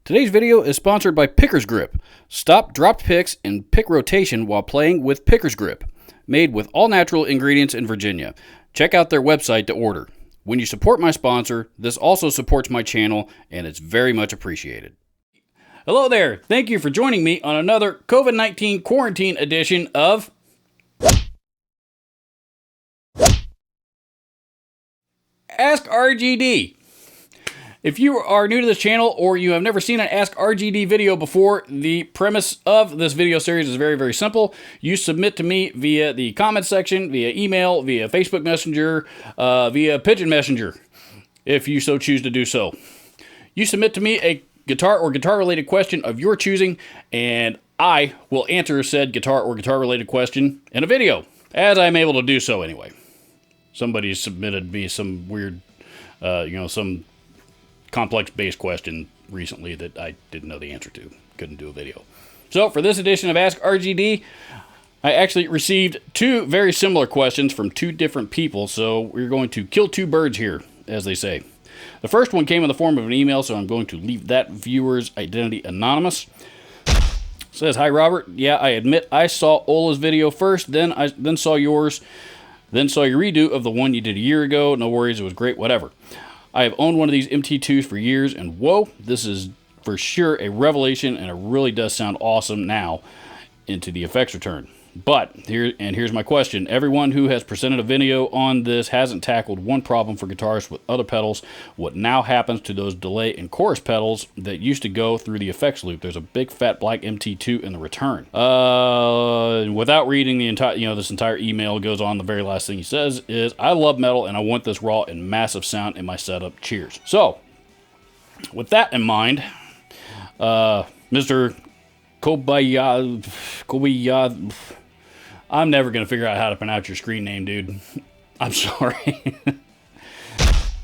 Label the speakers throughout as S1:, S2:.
S1: Today's video is sponsored by Picker's Grip. Stop dropped picks and pick rotation while playing with Picker's Grip. Made with all natural ingredients in Virginia. Check out their website to order. When you support my sponsor, this also supports my channel, and it's very much appreciated. Hello there. Thank you for joining me on another COVID-19 quarantine edition of Ask RGD. If you are new to this channel or you have never seen an Ask RGD video before, the premise of this video series is very, very simple. You submit to me via the comment section, via email, via Facebook Messenger, via Pigeon Messenger, if you so choose to do so. You submit to me a guitar or guitar-related question of your choosing, and I will answer said guitar or guitar-related question in a video, as I'm able to do so anyway. Somebody submitted me some weird, some complex bass question recently that I didn't know the answer to. Couldn't do a video. So for this edition of Ask RGD, I actually received two very similar questions from two different people, so we're going to kill two birds here, as they say. The first one came in the form of an email, so I'm going to leave that viewer's identity anonymous. It says, "Hi Robert, yeah, I admit I saw Ola's video first, then saw yours, then saw your redo of the one you did a year ago. No worries, it was great, whatever. I have owned one of these MT2s for years, and whoa, this is for sure a revelation, and it really does sound awesome now into the effects return. But, here's my question. Everyone who has presented a video on this hasn't tackled one problem for guitarists with other pedals. What now happens to those delay and chorus pedals that used to go through the effects loop? There's a big fat black MT2 in the return." Without reading the entire, this entire email, goes on, the very last thing he says is, "I love metal and I want this raw and massive sound in my setup. Cheers." So, with that in mind, Mr. Kobayah, I'm never going to figure out how to pronounce your screen name, dude. I'm sorry.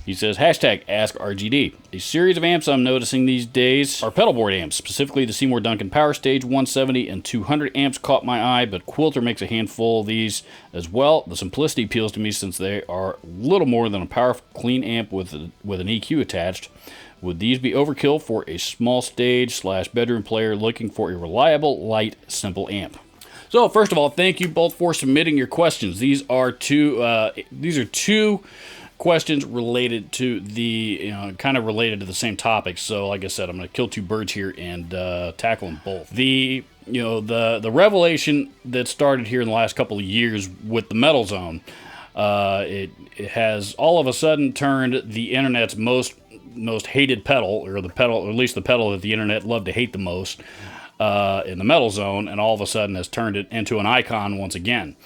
S1: He says, hashtag Ask RGD. A series of amps I'm noticing these days are pedalboard amps. Specifically, the Seymour Duncan Power Stage 170 and 200 amps caught my eye, but Quilter makes a handful of these as well. The simplicity appeals to me since they are little more than a powerful, clean amp with an EQ attached. Would these be overkill for a small stage / bedroom player looking for a reliable, light, simple amp? So first of all, thank you both for submitting your questions. These are two questions related to the kind of related to the same topic. So like I said, I'm going to kill two birds here and tackle them both. The revelation that started here in the last couple of years with the Metal Zone, it has all of a sudden turned the internet's most hated pedal, or at least the pedal that the internet loved to hate the most, in the Metal Zone, and all of a sudden has turned it into an icon once again.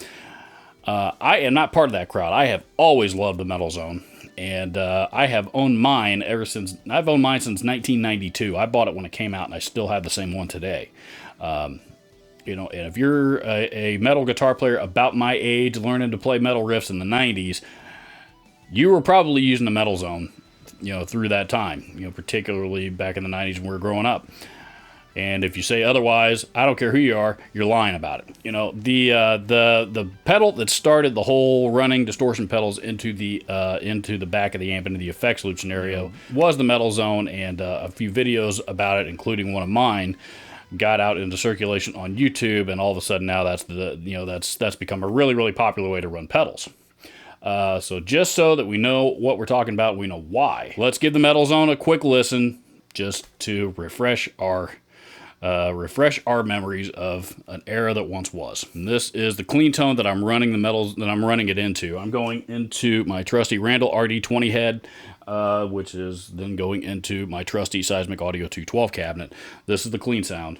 S1: I am not part of that crowd. I have always loved the Metal Zone, and I have owned mine since 1992. I bought it when it came out, and I still have the same one today. And if you're a metal guitar player about my age, learning to play metal riffs in the 90s, you were probably using the Metal Zone, through that time, particularly back in the 90s when we were growing up. And if you say otherwise, I don't care who you are, you're lying about it. The pedal that started the whole running distortion pedals into the back of the amp, into the effects loop scenario, was the Metal Zone, and a few videos about it, including one of mine, got out into circulation on YouTube, and all of a sudden now that's become a really, really popular way to run pedals. So just so that we know what we're talking about, we know why. Let's give the Metal Zone a quick listen, just to refresh our memories of an era that once was. And this is the clean tone that I'm running it into. I'm going into my trusty Randall RD20 head, which is then going into my trusty Seismic Audio 212 cabinet. This is the clean sound.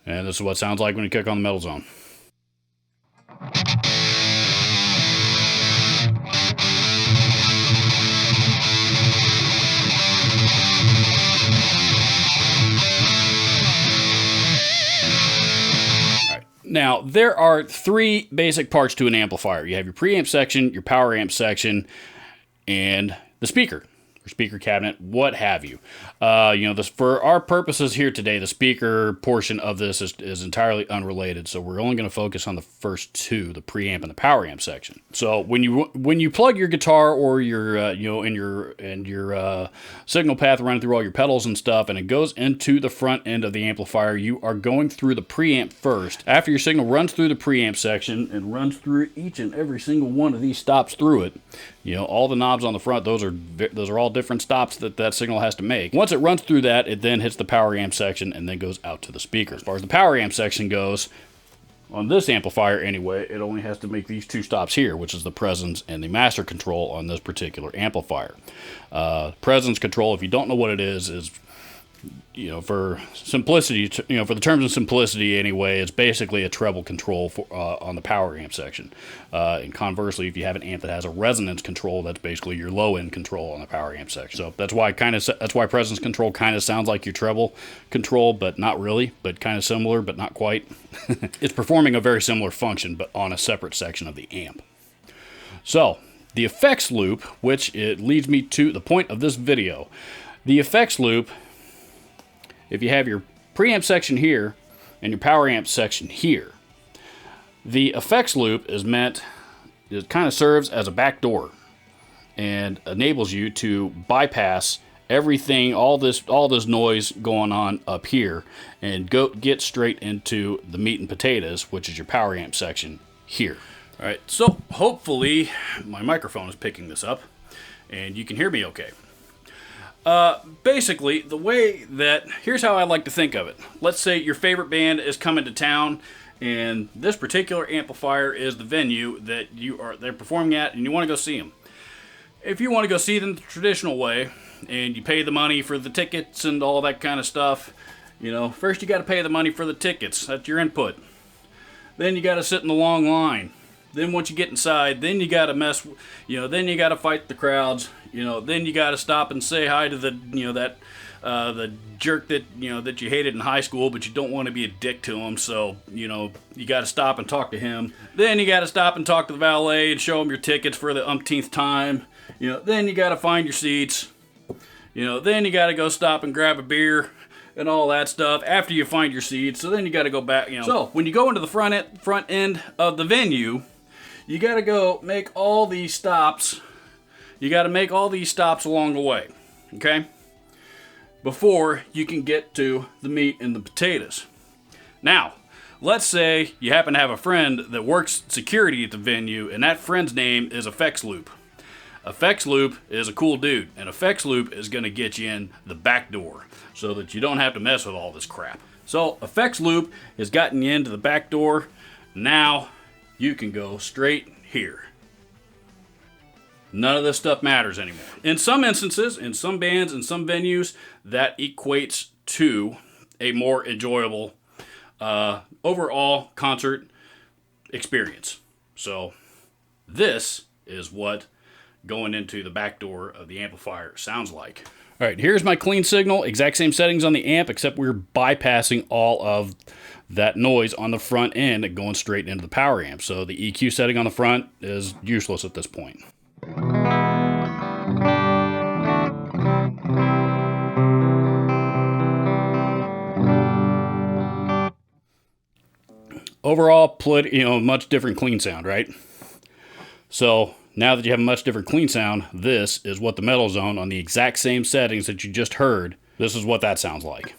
S1: And this is what it sounds like when you kick on the Metal Zone. Now, there are three basic parts to an amplifier. You have your preamp section, your power amp section, and the speaker. or speaker cabinet, what have you. You know, this, for our purposes here today, the speaker portion of this is entirely unrelated. So we're only going to focus on the first two, the preamp and the power amp section. So when you plug your guitar or your you know, in your signal path running through all your pedals and stuff, and it goes into the front end of the amplifier, you are going through the preamp first. After your signal runs through the preamp section and runs through each and every single one of these stops through it, you know, all the knobs on the front, those are all different stops that signal has to make. Once it runs through that, it then hits the power amp section and then goes out to the speaker. As far as the power amp section goes, on this amplifier anyway, it only has to make these two stops here, which is the presence and the master control on this particular amplifier. Presence control, if you don't know what it is, you know, for simplicity, you know, for the terms of simplicity anyway, it's basically a treble control for, on the power amp section. And conversely, if you have an amp that has a resonance control, that's basically your low end control on the power amp section. So that's why presence control kind of sounds like your treble control, but not really, but kind of similar, but not quite. It's performing a very similar function, but on a separate section of the amp. So the effects loop, which it leads me to the point of this video, the effects loop. If you have your preamp section here and your power amp section here, the effects loop is it kind of serves as a back door and enables you to bypass everything, all this noise going on up here, and get straight into the meat and potatoes, which is your power amp section here. All right, so hopefully my microphone is picking this up and you can hear me okay. Basically, the way that, here's how I like to think of it. Let's say your favorite band is coming to town, and this particular amplifier is the venue that they're performing at, and you want to go see them. If you want to go see them the traditional way, and you pay the money for the tickets and all that kind of stuff, you know, first you got to pay the money for the tickets. That's your input. Then you got to sit in the long line. Then once you get inside, then you got to then you got to fight the crowds. You know, then you got to stop and say hi to the, the jerk that, that you hated in high school, but you don't want to be a dick to him. So, you know, you got to stop and talk to him. Then you got to stop and talk to the valet and show him your tickets for the umpteenth time. You know, then you got to find your seats. You know, then you got to go stop and grab a beer and all that stuff after you find your seats. So then you got to go back, So when you go into the front end of the venue, you got to go make all these stops. You got to make all these stops along the way, okay? Before you can get to the meat and the potatoes. Now, let's say you happen to have a friend that works security at the venue, and that friend's name is Effects Loop. Effects Loop is a cool dude, and Effects Loop is going to get you in the back door so that you don't have to mess with all this crap. So, Effects Loop has gotten you into the back door. Now, you can go straight here. None of this stuff matters anymore. In some instances, in some bands, in some venues, that equates to a more enjoyable overall concert experience. So this is what going into the back door of the amplifier sounds like. All right, here's my clean signal, exact same settings on the amp, except we're bypassing all of that noise on the front end and going straight into the power amp. So the EQ setting on the front is useless at this point. Overall, much different clean sound, right? So now that you have a much different clean sound, this is what the Metal Zone on the exact same settings that you just heard, this is what that sounds like.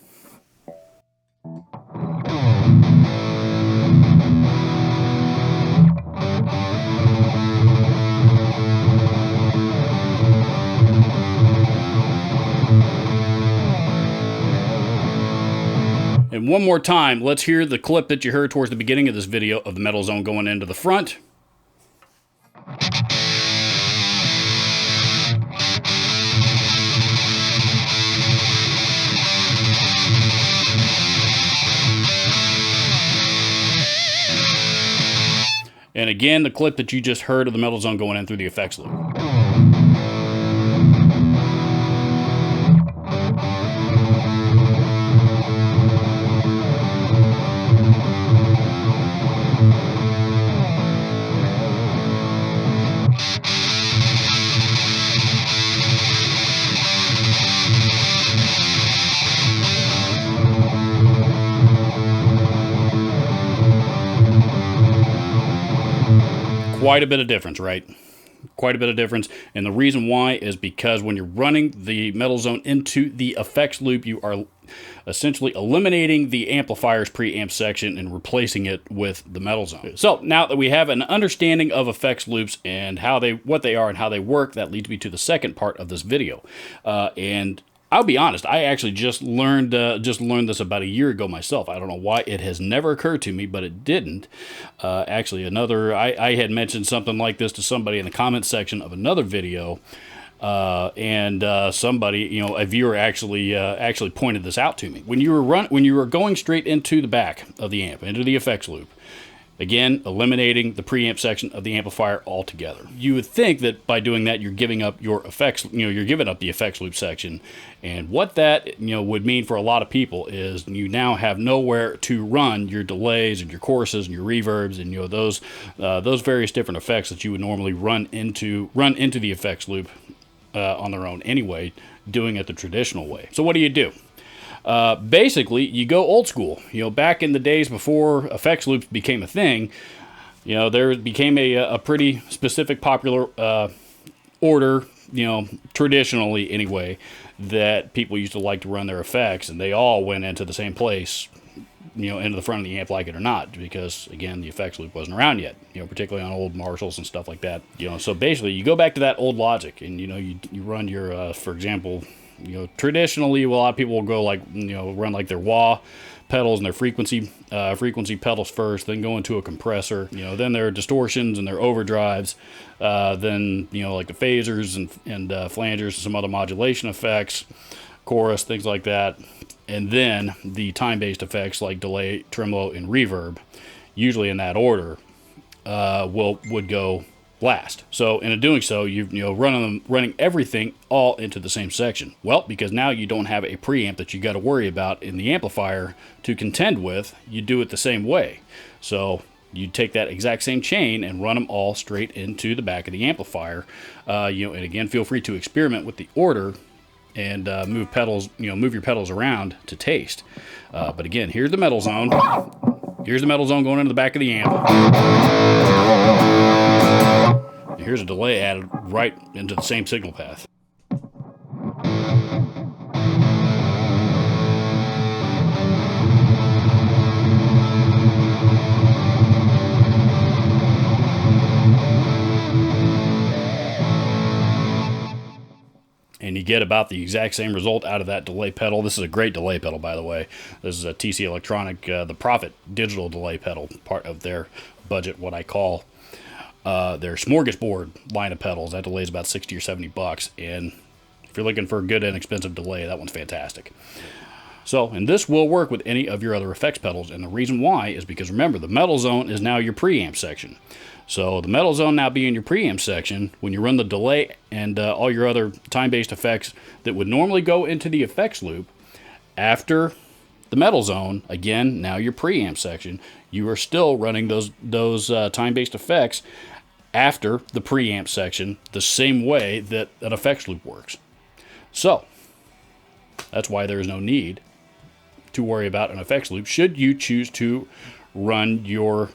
S1: And one more time, let's hear the clip that you heard towards the beginning of this video of the Metal Zone going into the front. And again, the clip that you just heard of the Metal Zone going in through the effects loop. quite a bit of difference, right? Quite a bit of difference. And the reason why is because when you're running the metal zone into the effects loop, you are essentially eliminating the amplifier's preamp section and replacing it with the metal zone. So now that we have an understanding of effects loops and what they are and how they work, that leads me to the second part of this video. And I'll be honest, I actually just learned this about a year ago myself. I don't know why it has never occurred to me, but it didn't. Actually, I had mentioned something like this to somebody in the comment section of another video, and somebody, a viewer actually pointed this out to me. When you were going straight into the back of the amp, into the effects loop, again, eliminating the preamp section of the amplifier altogether. You would think that by doing that, you're giving up your effects, you're giving up the effects loop section. And what that, would mean for a lot of people is you now have nowhere to run your delays and your choruses and your reverbs and, those various different effects that you would normally run into the effects loop on their own anyway, doing it the traditional way. So what do? Basically, you go old school. Back in the days before effects loops became a thing, there became a pretty specific popular order, traditionally anyway, that people used to like to run their effects, and they all went into the same place, into the front of the amp, like it or not, because again, the effects loop wasn't around yet, particularly on old Marshalls and stuff like that. So basically, you go back to that old logic, and you run your, for example. Traditionally, a lot of people will go run like their wah pedals and their frequency pedals first, then go into a compressor, then their distortions and their overdrives, then, like the phasers and flangers and some other modulation effects, chorus, things like that. And then the time-based effects like delay, tremolo, and reverb, usually in that order, would go last. So in doing so, running everything all into the same section. Well, because now you don't have a preamp that you got to worry about in the amplifier to contend with, you do it the same way. So you take that exact same chain and run them all straight into the back of the amplifier. And again, feel free to experiment with the order and move your pedals around to taste. But again, here's the metal zone. Here's the metal zone going into the back of the amp. And here's a delay added right into the same signal path. And you get about the exact same result out of that delay pedal. This is a great delay pedal, by the way. This is a TC Electronic, the Prophet digital delay pedal, part of their budget, what I call their smorgasbord line of pedals. That delay is about 60 or 70 bucks. And if you're looking for a good inexpensive delay, that one's fantastic. So, and this will work with any of your other effects pedals. And the reason why is because, remember, the metal zone is now your preamp section. So the metal zone now being your preamp section, when you run the delay and all your other time-based effects that would normally go into the effects loop, after the metal zone, again, now your preamp section, you are still running those time-based effects after the preamp section the same way that an effects loop works. So that's why there is no need to worry about an effects loop should you choose to run your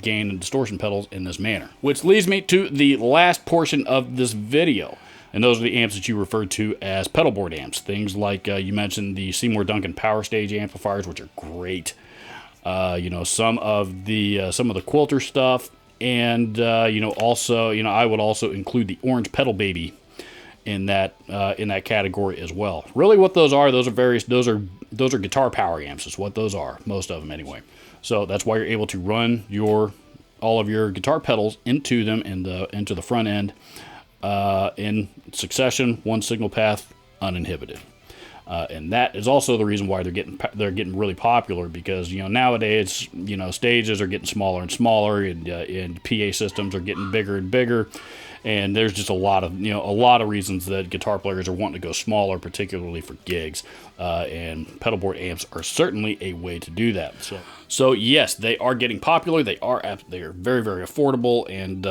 S1: gain and distortion pedals in this manner. Which leads me to the last portion of this video, and those are the amps that you referred to as pedalboard amps. Things like you mentioned the Seymour Duncan Power Stage amplifiers, which are great. Some of the Quilter stuff, and also I would also include the Orange Pedal Baby in that category as well. Really, what those are guitar power amps. Is what those are, most of them anyway. So that's why you're able to run all of your guitar pedals into them into the front end in succession, one signal path, uninhibited. And that is also the reason why they're getting really popular, because nowadays stages are getting smaller and smaller, and PA systems are getting bigger and bigger. And there's just a lot of reasons that guitar players are wanting to go smaller, particularly for gigs. And pedalboard amps are certainly a way to do that. So yes, they are getting popular. They are very, very affordable and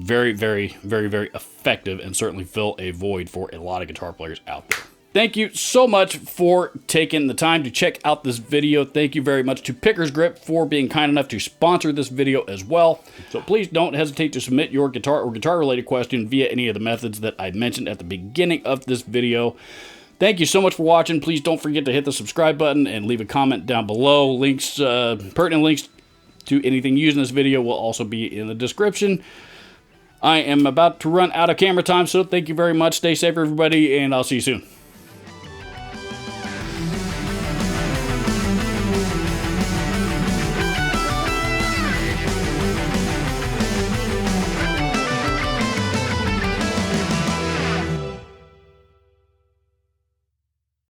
S1: very, very, very, very effective, and certainly fill a void for a lot of guitar players out there. Thank you so much for taking the time to check out this video. Thank you very much to Picker's Grip for being kind enough to sponsor this video as well. So please don't hesitate to submit your guitar or guitar-related question via any of the methods that I mentioned at the beginning of this video. Thank you so much for watching. Please don't forget to hit the subscribe button and leave a comment down below. Links, pertinent links to anything used in this video will also be in the description. I am about to run out of camera time, so thank you very much. Stay safe, everybody, and I'll see you soon.